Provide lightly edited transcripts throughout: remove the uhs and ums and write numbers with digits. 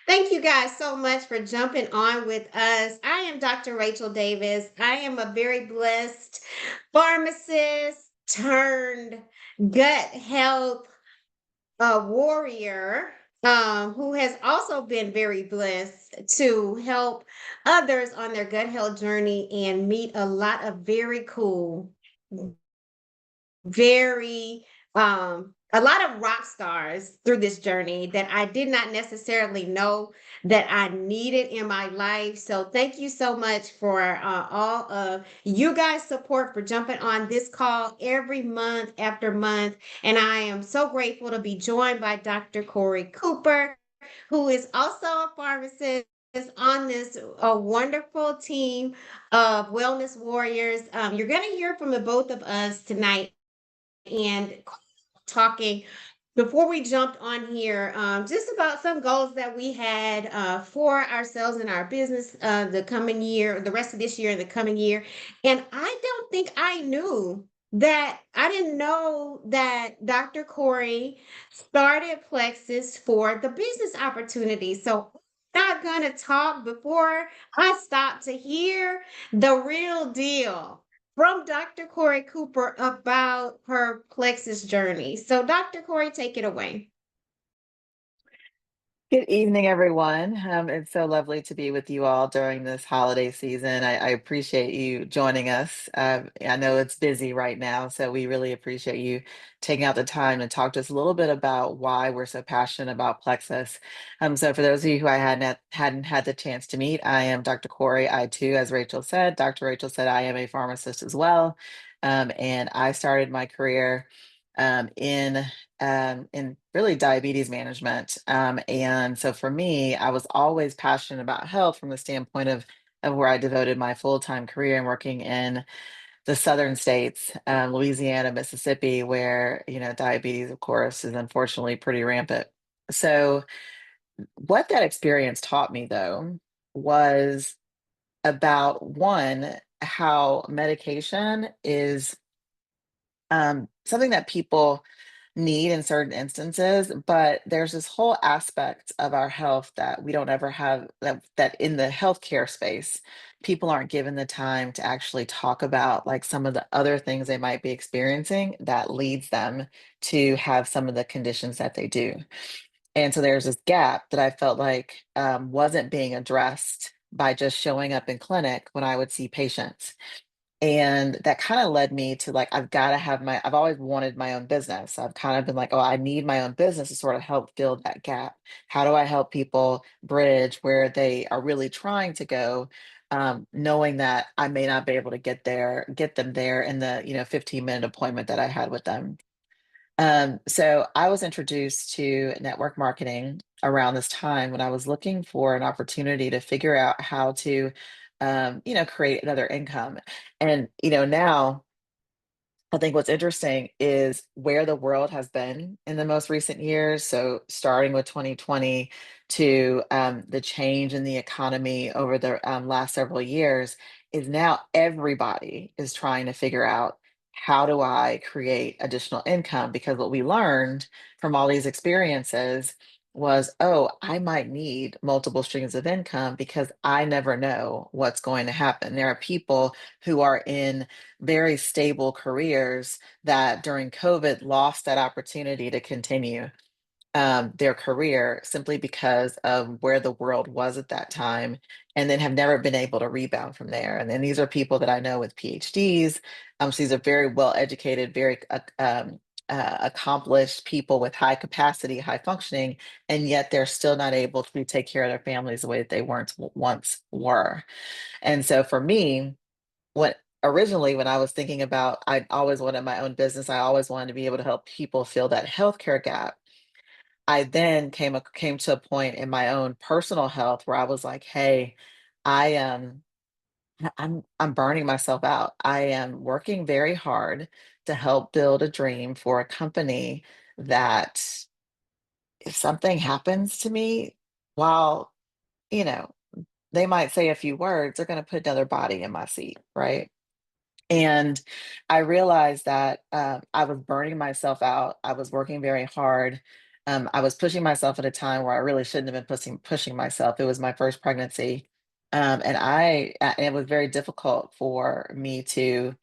Thank you guys so much for jumping on with us. I am Dr. Rachel Davis. I am a very blessed pharmacist turned gut health warrior who has also been very blessed to help others on their gut health journey and meet a lot of very cool, very a lot of rock stars through this journey that I did not necessarily know that I needed in my life. So thank you so much for all of you guys' support for jumping on this call every month after month. And I am so grateful to be joined by Dr. Corey Cooper, who is also a pharmacist on this a wonderful team of wellness warriors. You're going to hear from the both of us tonight and talking before we jumped on here just about some goals that we had for ourselves and our business the coming year, the rest of this year and the coming year. And I don't think I knew that I didn't know that Dr. Corey started Plexus for the business opportunity. So I'm not going to talk before I stop to hear the real deal from Dr. Corey Cooper about her plexus journey. So, Dr. Corey, take it away. Good evening, everyone. It's so lovely to be with you all during this holiday season. I appreciate you joining us. I know it's busy right now, so we really appreciate you taking out the time to talk to us a little bit about why we're so passionate about Plexus. So for those of you who I hadn't had the chance to meet, I am Dr. Corey. I too, as Rachel said, Dr. Rachel said, I am a pharmacist as well. And I started my career in really diabetes management. And so for me, I was always passionate about health from the standpoint of where I devoted my full-time career and working in the southern states, Louisiana, Mississippi, where, diabetes, of course, is unfortunately pretty rampant. So what that experience taught me, though, was about one, how medication is something that people need in certain instances, but there's this whole aspect of our health that we don't ever have that in the healthcare space, people aren't given the time to actually talk about like some of the other things they might be experiencing that leads them to have some of the conditions that they do. And so there's this gap that I felt like wasn't being addressed by just showing up in clinic when I would see patients. And that kind of led me to like, I've always wanted my own business. I've kind of been like, oh, I need my own business to sort of help fill that gap. How do I help people bridge where they are really trying to go, knowing that I may not be able to get them there in the, 15-minute appointment that I had with them. So I was introduced to network marketing around this time when I was looking for an opportunity to figure out how to, create another income. And, now I think what's interesting is where the world has been in the most recent years. So, starting with 2020 to the change in the economy over the last several years, is now everybody is trying to figure out how do I create additional income? Because what we learned from all these experiences was, oh, I might need multiple streams of income because I never know what's going to happen. There are people who are in very stable careers that during COVID lost that opportunity to continue their career simply because of where the world was at that time, and then have never been able to rebound from there. And then these are people that I know with PhDs. So these are very well educated, very accomplished people with high capacity, high functioning, and yet they're still not able to take care of their families the way that they weren't once were. And so for me, what originally when I was thinking about, I always wanted my own business. I always wanted to be able to help people fill that healthcare gap. I then came to a point in my own personal health where I was like, "Hey, I am I'm burning myself out. I am working very hard to help build a dream for a company that if something happens to me, while, you know, they might say a few words, they're going to put another body in my seat, right?" And I realized that I was burning myself out. I was working very hard. I was pushing myself at a time where I really shouldn't have been pushing myself. It was my first pregnancy, and it was very difficult for me to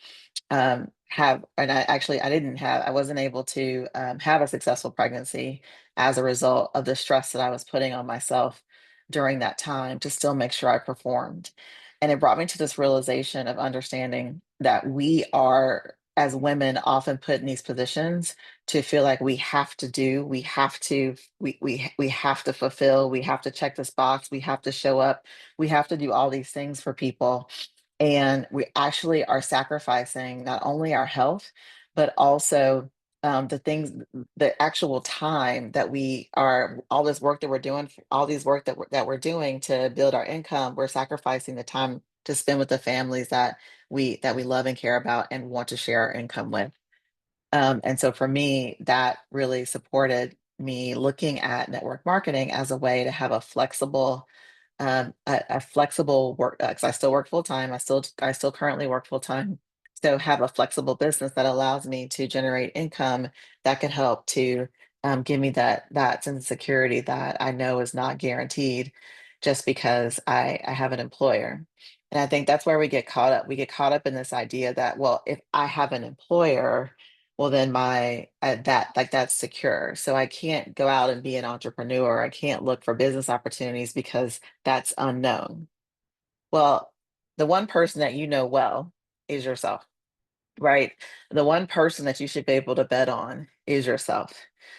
have, and I wasn't able to have a successful pregnancy as a result of the stress that I was putting on myself during that time to still make sure I performed. And it brought me to this realization of understanding that we are, as women, often put in these positions to feel like we have to fulfill, we have to check this box, we have to show up, we have to do all these things for people, and we actually are sacrificing not only our health, but also the actual time that we are, all this work that we're doing, all these work that we're doing to build our income. We're sacrificing the time to spend with the families that we love and care about and want to share our income with. And so for me, that really supported me looking at network marketing as a way to have a flexible work, because I still work full time. I still currently work full time. So have a flexible business that allows me to generate income that can help to give me that sense of security that I know is not guaranteed just because I have an employer. And I think that's where we get caught up. We get caught up in this idea that, well, if I have an employer, well, then that's secure. So I can't go out and be an entrepreneur. I can't look for business opportunities because that's unknown. Well, the one person that you know well is yourself, right? The one person that you should be able to bet on is yourself.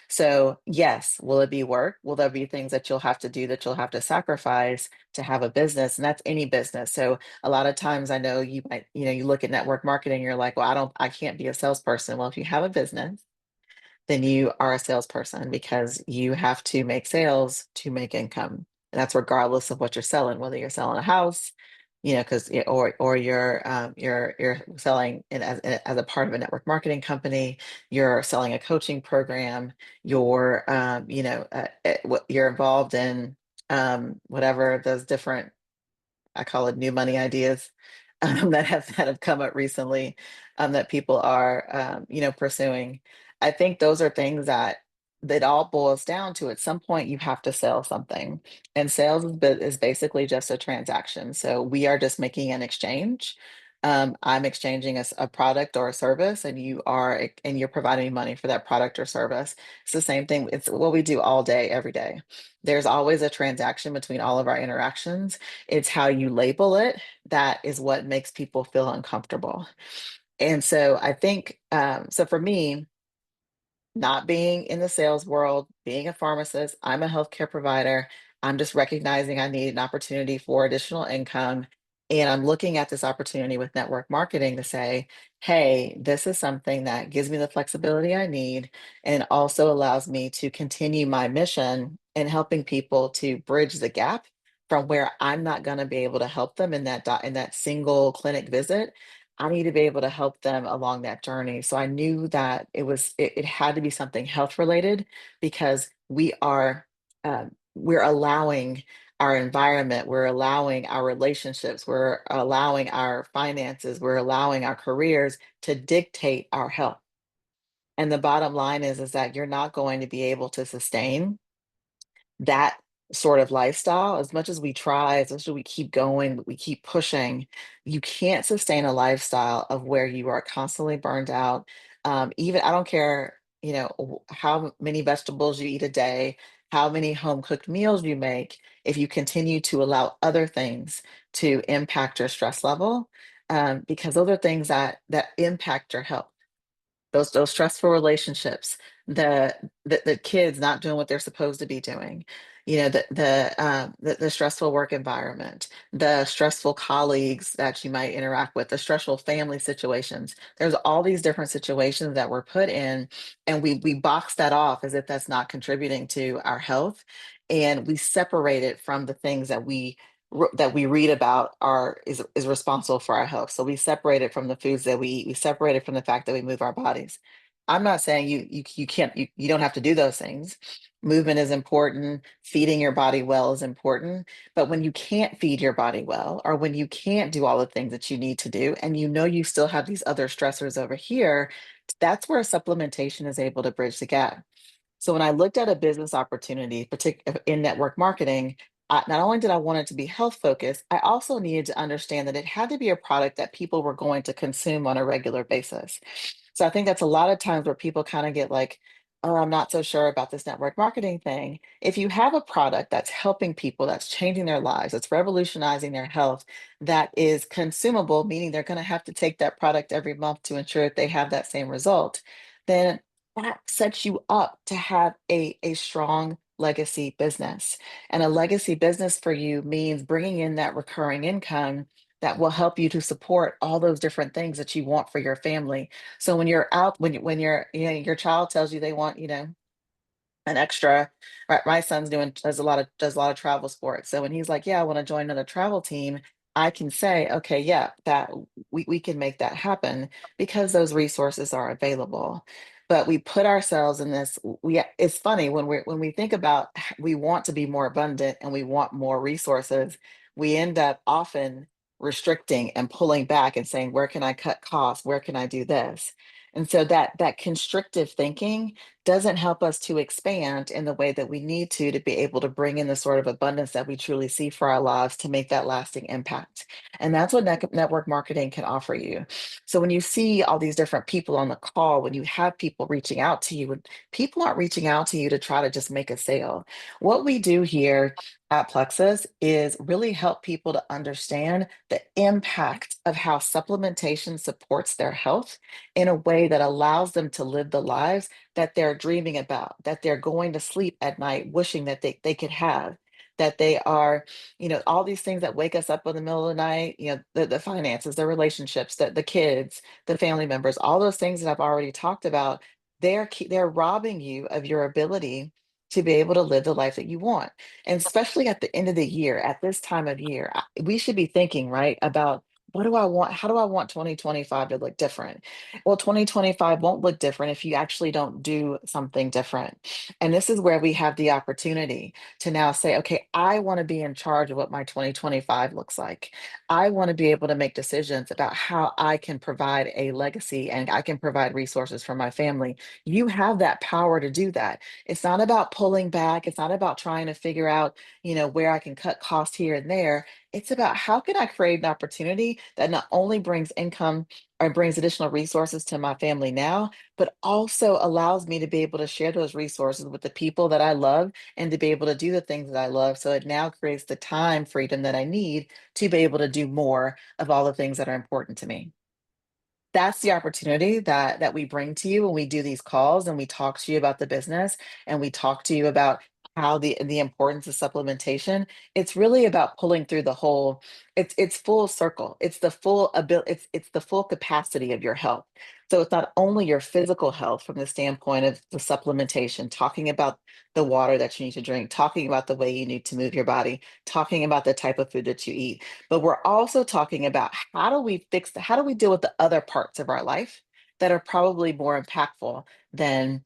So, yes, will it be work? Will there be things that you'll have to do, that you'll have to sacrifice to have a business? And that's any business. So, a lot of times I know you look at network marketing, you're like, well, I can't be a salesperson. Well, if you have a business, then you are a salesperson because you have to make sales to make income. And that's regardless of what you're selling, whether you're selling a house, because or you're selling it as a part of a network marketing company, you're selling a coaching program, you're involved in whatever those different, I call it new money ideas, that have come up recently, that people are pursuing. I think those are things that all boils down to, at some point you have to sell something, and sales is basically just a transaction. So we are just making an exchange. I'm exchanging a product or a service, and you're providing me money for that product or service. It's the same thing. It's what we do all day, every day. There's always a transaction between all of our interactions. It's how you label it that is what makes people feel uncomfortable. And so I think, so for me, not being in the sales world, being a pharmacist, I'm a healthcare provider. I'm just recognizing I need an opportunity for additional income. And I'm looking at this opportunity with network marketing to say, hey, this is something that gives me the flexibility I need and also allows me to continue my mission in helping people to bridge the gap from where I'm not going to be able to help them in that single clinic visit. I need to be able to help them along that journey. So I knew that it had to be something health related because we're allowing our environment, we're allowing our relationships, we're allowing our finances, we're allowing our careers to dictate our health. And the bottom line is that you're not going to be able to sustain that sort of lifestyle as much as we try, as much as we keep going, we keep pushing. You can't sustain a lifestyle of where you are constantly burned out. Even I don't care, how many vegetables you eat a day, how many home cooked meals you make, if you continue to allow other things to impact your stress level, because those are things that impact your health. Those stressful relationships, the kids not doing what they're supposed to be doing, the stressful work environment, the stressful colleagues that you might interact with, the stressful family situations. There's all these different situations that we're put in, and we box that off as if that's not contributing to our health, and we separate it from the things that we read about is responsible for our health. So we separate it from the foods that we eat. We separate it from the fact that we move our bodies. I'm not saying you can't you don't have to do those things. Movement is important. Feeding your body well is important. But when you can't feed your body well, or when you can't do all the things that you need to do, and you still have these other stressors over here, that's where supplementation is able to bridge the gap. So when I looked at a business opportunity, particularly in network marketing, not only did I want it to be health focused, I also needed to understand that it had to be a product that people were going to consume on a regular basis. So I think that's a lot of times where people kind of get like, oh, I'm not so sure about this network marketing thing. If you have a product that's helping people, that's changing their lives, that's revolutionizing their health, that is consumable, meaning they're going to have to take that product every month to ensure that they have that same result, then that sets you up to have a strong legacy business. And a legacy business for you means bringing in that recurring income that will help you to support all those different things that you want for your family. So when you're out, when you're, you know, your child tells you they want, you know, an extra, right, my son's does a lot of travel sports. So when he's like, yeah, I want to join another travel team, I can say, okay, yeah, that we can make that happen because those resources are available. But we put ourselves in this, it's funny when we think about we want to be more abundant and we want more resources, we end up often restricting and pulling back and saying, where can I cut costs? Where can I do this? And so that constrictive thinking doesn't help us to expand in the way that we need to be able to bring in the sort of abundance that we truly see for our lives to make that lasting impact. And that's what network marketing can offer you. So when you see all these different people on the call, when you have people reaching out to you, when people aren't reaching out to you to try to just make a sale. What we do here at Plexus is really help people to understand the impact of how supplementation supports their health in a way that allows them to live the lives that they're dreaming about, that they're going to sleep at night wishing that they could have, that they are, you know, all these things that wake us up in the middle of the night, you know, the finances, the relationships, the kids, the family members, all those things that I've already talked about, they're robbing you of your ability to be able to live the life that you want. And especially at the end of the year, at this time of year, we should be thinking, right, about what do I want? How do I want 2025 to look different? Well, 2025 won't look different if you actually don't do something different. And this is where we have the opportunity to now say, okay, I want to be in charge of what my 2025 looks like. I want to be able to make decisions about how I can provide a legacy and I can provide resources for my family. You have that power to do that. It's not about pulling back. It's not about trying to figure out, you know, where I can cut costs here and there. It's about how can I create an opportunity that not only brings income or brings additional resources to my family now, but also allows me to be able to share those resources with the people that I love and to be able to do the things that I love. So it now creates the time freedom that I need to be able to do more of all the things that are important to me. That's the opportunity that we bring to you when we do these calls and we talk to you about the business and we talk to you about how the importance of supplementation. It's really about pulling through the whole, it's full circle. It's the full ability, it's the full capacity of your health. So it's not only your physical health from the standpoint of the supplementation, talking about the water that you need to drink, talking about the way you need to move your body, talking about the type of food that you eat, but we're also talking about how do we deal with the other parts of our life that are probably more impactful than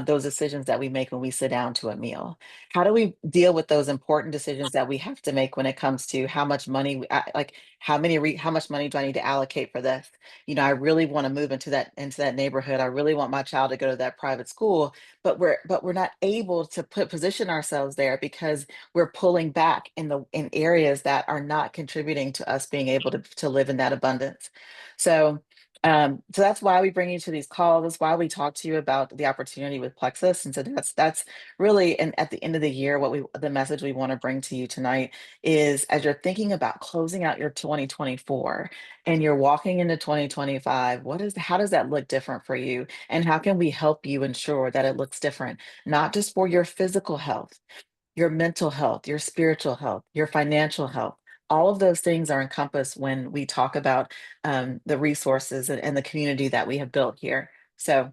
those decisions that we make when we sit down to a meal. How do we deal with those important decisions that we have to make when it comes to how much money, like how much money do I need to allocate for this? You know, I really want to move into that neighborhood. I really want my child to go to that private school, but we're not able to position ourselves there because we're pulling back in areas that are not contributing to us being able to live in that abundance. So so that's why we bring you to these calls. That's why we talk to you about the opportunity with Plexus. And so that's really, and at the end of the year, the message we want to bring to you tonight is as you're thinking about closing out your 2024 and you're walking into 2025, how does that look different for you? And how can we help you ensure that it looks different, not just for your physical health, your mental health, your spiritual health, your financial health. All of those things are encompassed when we talk about the resources and the community that we have built here. So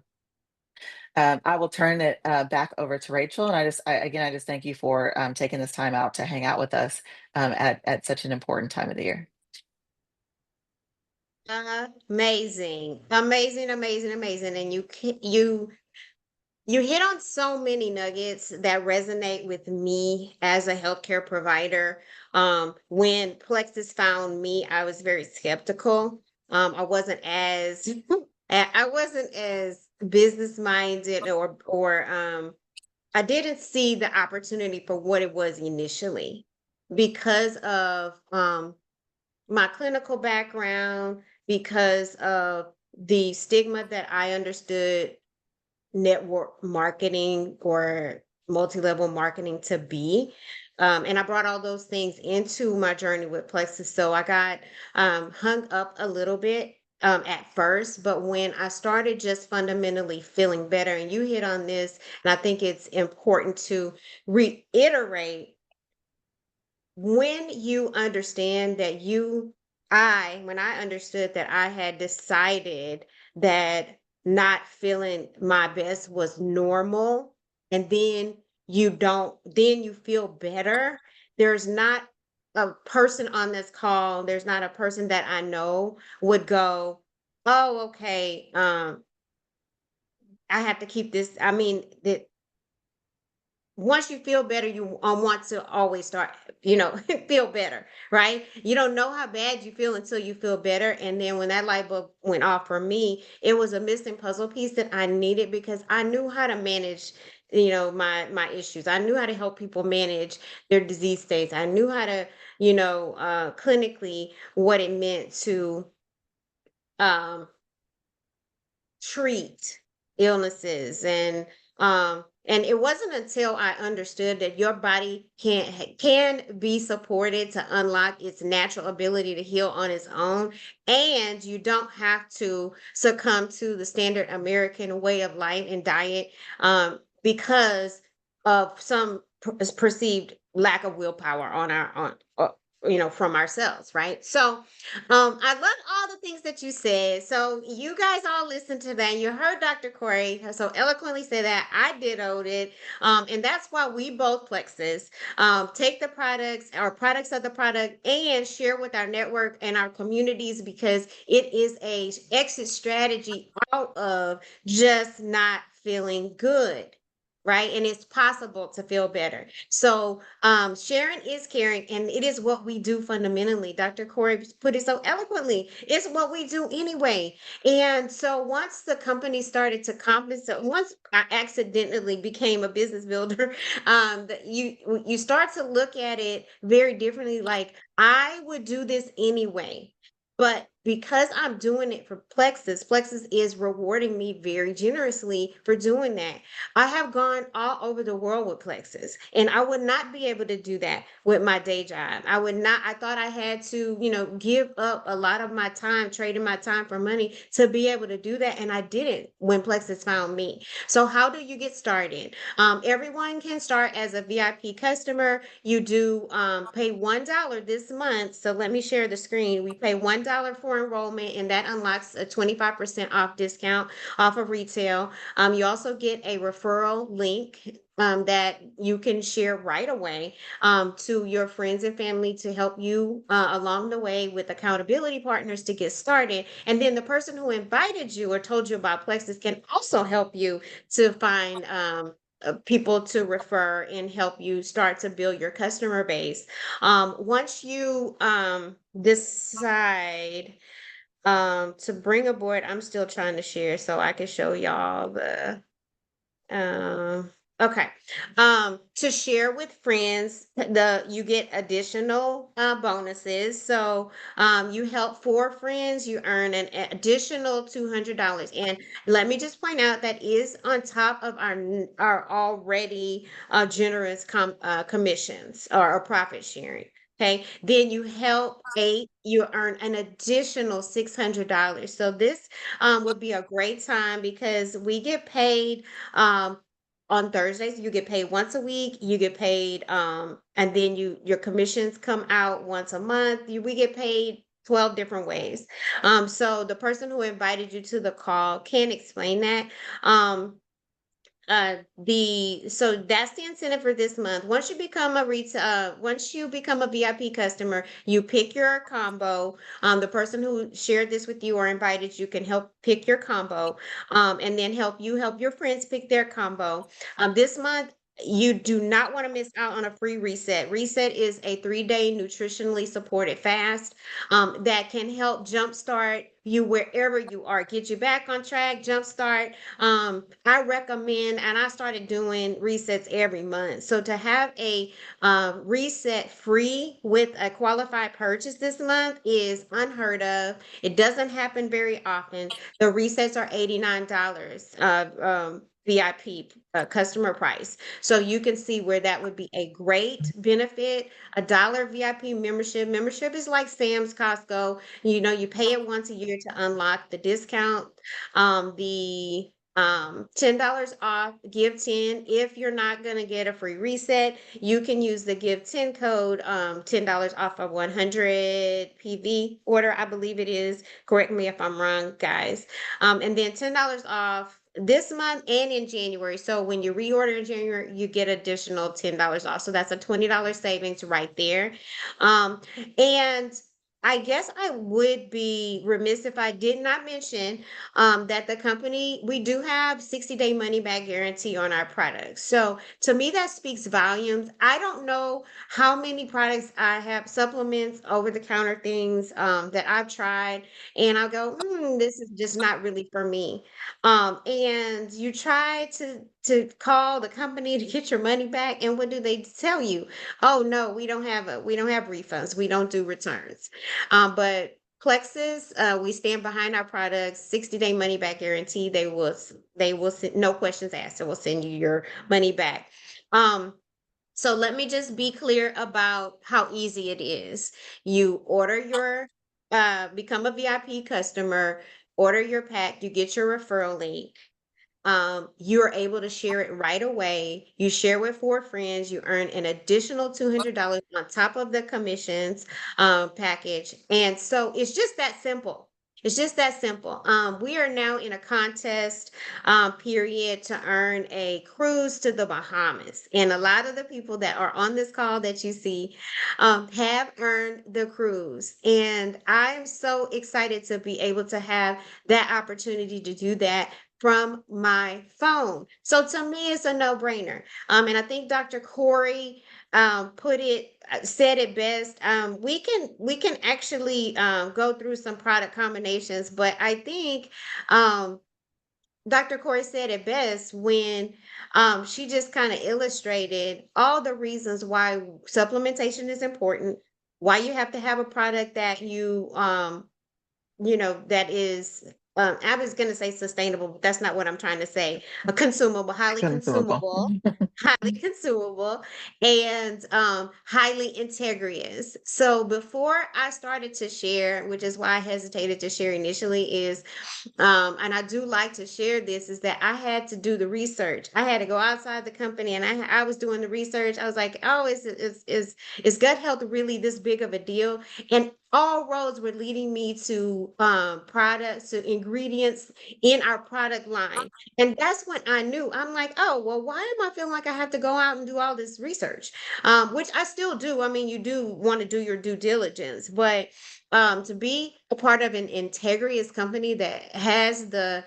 I will turn it back over to Rachel. And I just thank you for taking this time out to hang out with us at such an important time of the year. Amazing, amazing, amazing, amazing. And you hit on so many nuggets that resonate with me as a healthcare provider. When Plexus found me, I was very skeptical. I wasn't as I wasn't as business minded or I didn't see the opportunity for what it was initially because of my clinical background, because of the stigma that I understood network marketing or multi-level marketing to be. And I brought all those things into my journey with Plexus. So I got hung up a little bit at first, but when I started just fundamentally feeling better, and you hit on this, and I think it's important to reiterate when you understand that when I understood that I had decided that not feeling my best was normal, and then you feel better. There's not a person on this call, there's not a person that I know would go, oh, okay, I have to keep this. I mean, that once you feel better, you want to always start, feel better, right? You don't know how bad you feel until you feel better. And then when that light bulb went off for me, it was a missing puzzle piece that I needed because I knew how to manage, my issues. I knew how to help people manage their disease states. I knew how to, clinically what it meant to um treat illnesses, and it wasn't until I understood that your body can be supported to unlock its natural ability to heal on its own, and you don't have to succumb to the standard American way of life and diet, because of some perceived lack of willpower on our on from ourselves, right? So I love all the things that you said. So you guys all listened to that. You heard Dr. Corey so eloquently say that. I dittoed it. And that's why we both Plexus take the products, our products of the product, and share with our network and our communities because it is a exit strategy out of just not feeling good. Right. And it's possible to feel better. So sharing is caring, and it is what we do fundamentally. Dr. Corey put it so eloquently. It's what we do anyway. And so once the company started to compensate, once I accidentally became a business builder, you start to look at it very differently. Like I would do this anyway. But because I'm doing it for Plexus, Plexus is rewarding me very generously for doing that. I have gone all over the world with Plexus, and I would not be able to do that with my day job. I would not, I thought I had to, give up a lot of my time, trading my time for money to be able to do that. And I didn't when Plexus found me. So, how do you get started? Everyone can start as a VIP customer. You do pay $1 this month. So, let me share the screen. We pay $1 for enrollment, and that unlocks a 25% off discount off of retail. You also get a referral link that you can share right away to your friends and family to help you along the way with accountability partners to get started. And then the person who invited you or told you about Plexus can also help you to find people to refer and help you start to build your customer base. Once you decide to bring aboard, I'm still trying to share so I can show y'all the okay. To share with friends, you get additional bonuses. So you help four friends, you earn an additional $200. And let me just point out that is on top of our already generous commissions or profit sharing. Okay, then you help eight, you earn an additional $600. So this would be a great time because we get paid on Thursdays. You get paid once a week. You get paid, and then your commissions come out once a month. We get paid 12 different ways. So the person who invited you to the call can explain that. So that's the incentive for this month. Once you become a VIP customer, you pick your combo. The person who shared this with you or invited you can help pick your combo, and then help your friends pick their combo. This month You do not want to miss out on a free reset. Reset is a 3-day nutritionally supported fast that can help jumpstart you wherever you are, get you back on track, jumpstart. I recommend, and I started doing resets every month. So to have a reset free with a qualified purchase this month is unheard of. It doesn't happen very often. The resets are $89 VIP customer price. So you can see where that would be a great benefit. $1 VIP membership. Membership is like Sam's, Costco. You know, you pay it once a year to unlock the discount. The $10 off, give 10. If you're not going to get a free reset, you can use the give 10 code, $10 off of 100 PV order, I believe it is. Correct me if I'm wrong, guys. And then $10 off this month and in January. So when you reorder in January, you get additional $10 off. So that's a $20 savings right there. And I guess I would be remiss if I did not mention that the company, we do have 60-day money back guarantee on our products. So to me, that speaks volumes. I don't know how many products I have, supplements, over the counter things that I've tried, and I'll go, this is just not really for me. And you try to call the company to get your money back, and what do they tell you? Oh no, we don't have refunds. We don't do returns. But Plexus, we stand behind our products. 60-day money back guarantee. They will send, no questions asked. They will send you your money back. So let me just be clear about how easy it is. You order your become a VIP customer, order your pack, you get your referral link. You're able to share it right away. You share with 4 friends, you earn an additional $200 on top of the commissions package. And so it's just that simple. It's just that simple. We are now in a contest period to earn a cruise to the Bahamas. And a lot of the people that are on this call that you see have earned the cruise. And I'm so excited to be able to have that opportunity to do that from my phone. So to me, it's a no-brainer. And I think Dr. Corey said it best. We can actually go through some product combinations, but I think Dr. Corey said it best when she just kind of illustrated all the reasons why supplementation is important, why you have to have a product that that is, I was going to say sustainable, but that's not what I'm trying to say. A consumable, Consumable. highly consumable, and highly integrous. So before I started to share, which is why I hesitated to share initially, is and I do like to share this, is that I had to do the research. I had to go outside the company, and I was doing the research. I was like, oh, is gut health really this big of a deal? And all roads were leading me to products, to ingredients in our product line. And that's when I knew, I'm like, oh, well, why am I feeling like I have to go out and do all this research? Which I still do. I mean, you do want to do your due diligence, but to be a part of an integrous company that has the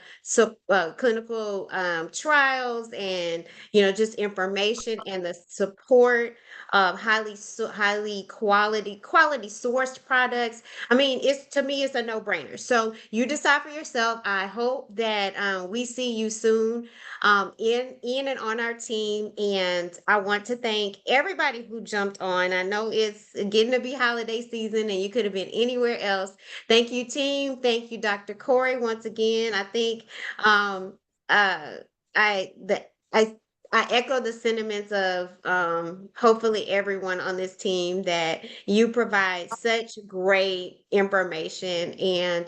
clinical trials, and just information and the support of highly quality sourced products. I mean, it's, to me, it's a no-brainer. So you decide for yourself. I hope that we see you soon in and on our team. And I want to thank everybody who jumped on. I know it's getting to be holiday season, and you could have been anywhere else. Thank you, team. Thank you, Dr. Corey, once again. I think uh, I the I echo the sentiments of hopefully everyone on this team, that you provide such great information, and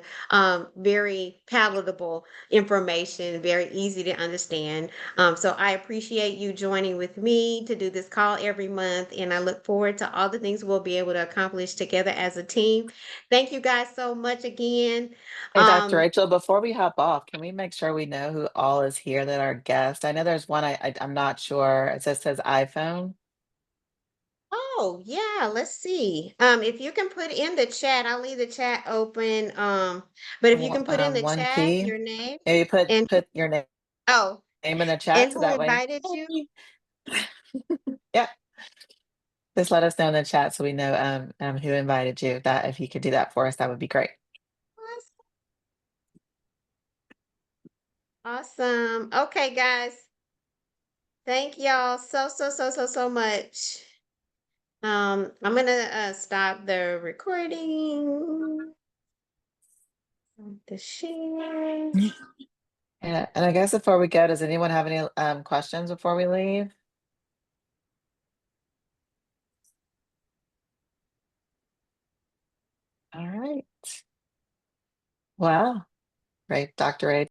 very palatable information, very easy to understand. So I appreciate you joining with me to do this call every month, and I look forward to all the things we'll be able to accomplish together as a team. Thank you guys so much again. Hey, Dr. Um, Rachel, before we hop off, can we make sure we know who all is here that are guests? I know there's one, I'm not sure. It says iPhone. Oh, yeah, let's see. If you can put in the chat, I'll leave the chat open. But if you can put in the One chat key. your name Maybe and put your oh, name in the chat and so who that way. invited you? Yeah, just let us know in the chat so we know who invited you. That if you could do that for us, that would be great. Awesome. Okay, guys. Thank y'all so much. I'm gonna stop the recording. The share. And I guess before we go, does anyone have any questions before we leave? All right. Well, great, Dr. A.